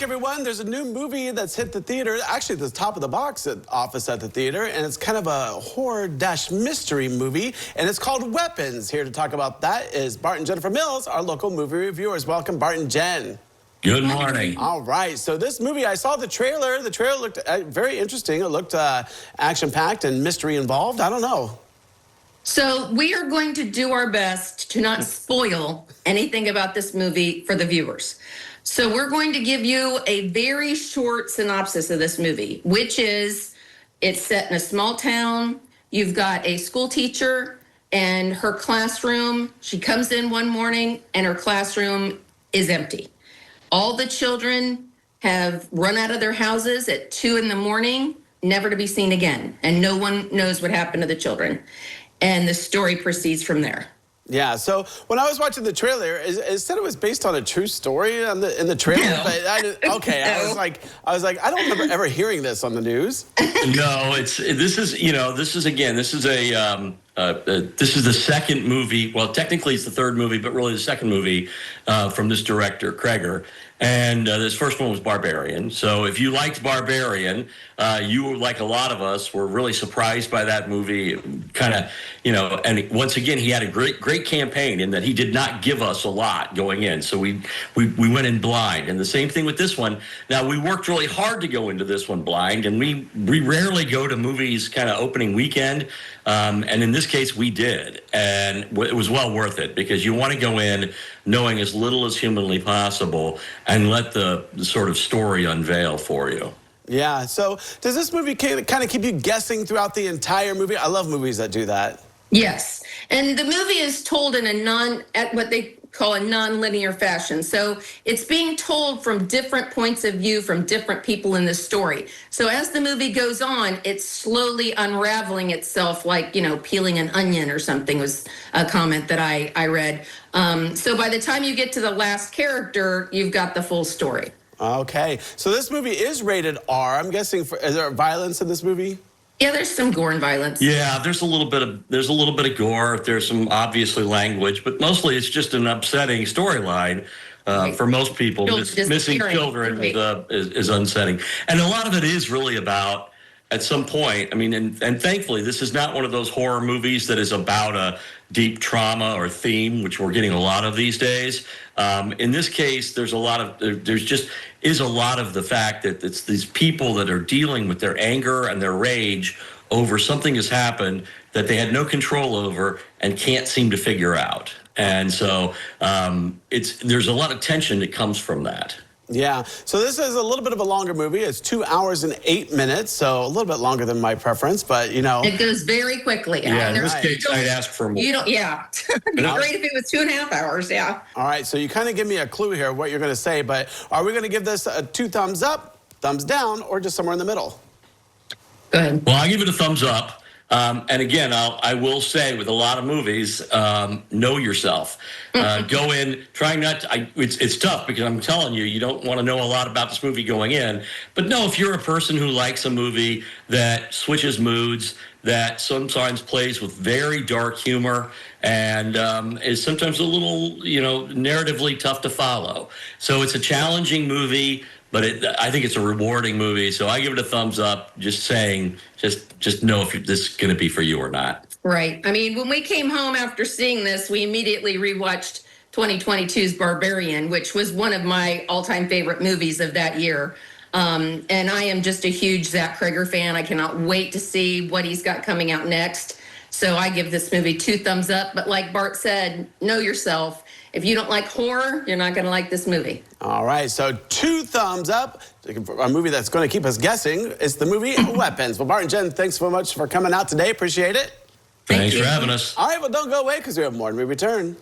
back, everyone. There's a new movie that's hit the theater, actually the top of the box office at the theater, and it's kind of a horror-mystery movie, and it's called Weapons. Here to talk about that is Bart and Jennifer Mills, our local movie reviewers. Welcome, Bart and Jen. Good morning. All right, so this movie, I saw the trailer. The trailer looked very interesting. It looked action-packed and mystery involved. I don't know. So we are going to do our best to not spoil anything about this movie for the viewers. So we're going to give you a very short synopsis of this movie, which is it's set in a small town. You've got a school teacher and her classroom. She comes in one morning and her classroom is empty. All the children have run out of their houses at 2 in the morning, never to be seen again. And no one knows what happened to the children. And the story proceeds from there. Yeah, so when I was watching the trailer, it said it was based on a true story in the trailer. No. But okay, No. I was like, I don't remember ever hearing this on the news. No, this is the second movie. Well, technically it's the third movie, but really the second movie from this director, Creggar. And this first one was Barbarian. So if you liked Barbarian, you, like a lot of us, were really surprised by that movie. Kind of, and once again, he had a great campaign in that he did not give us a lot going in. So we went in blind. And the same thing with this one. Now, we worked really hard to go into this one blind, and we rarely go to movies kind of opening weekend. And in this case, we did. And it was well worth it because you want to go in knowing as little as humanly possible and let the sort of story unveil for you. Yeah, so does this movie kind of keep you guessing throughout the entire movie? I love movies that do that. Yes. And the movie is told in what they call a non-linear fashion. So it's being told from different points of view from different people in the story. So as the movie goes on, it's slowly unraveling itself like, peeling an onion or something was a comment that I read. So by the time you get to the last character, you've got the full story. Okay, so this movie is rated R. I'm guessing, is there violence in this movie? Yeah, there's some gore and violence. Yeah, there's a little bit of gore. There's some obviously language, but mostly it's just an upsetting storyline for most people. Missing children is unsettling, and a lot of it is really about. At some point, I mean, and thankfully, this is not one of those horror movies that is about a deep trauma or theme, which we're getting a lot of these days. In this case, there's a lot of the fact that it's these people that are dealing with their anger and their rage over something has happened that they had no control over and can't seem to figure out. And so there's a lot of tension that comes from that. Yeah, so this is a little bit of a longer movie. It's 2 hours and 8 minutes, so a little bit longer than my preference, but It goes very quickly. Yeah, in this case, I'd ask for more. It'd be great if it was 2.5 hours, yeah. All right, so you kind of give me a clue here of what you're going to say, but are we going to give this a 2 thumbs up, thumbs down, or just somewhere in the middle? Go ahead. Well, I give it a thumbs up. And again, I will say with a lot of movies, know yourself. Go in, try not to, it's tough because I'm telling you, you don't want to know a lot about this movie going in. But no, if you're a person who likes a movie that switches moods, that sometimes plays with very dark humor and is sometimes a little, narratively tough to follow. So it's a challenging movie. But I think it's a rewarding movie, so I give it a thumbs up. Just saying, just know if this is going to be for you or not. Right. I mean, when we came home after seeing this, we immediately rewatched 2022's Barbarian, which was one of my all-time favorite movies of that year. And I am just a huge Zach Creggar fan. I cannot wait to see what he's got coming out next. So I give this movie 2 thumbs up. But like Bart said, know yourself. If you don't like horror, you're not going to like this movie. All right, so 2 thumbs up. A movie that's going to keep us guessing is the movie Weapons. Well, Bart and Jen, thanks so much for coming out today. Appreciate it. Thanks for having us. All right, well, don't go away because we have more when we return.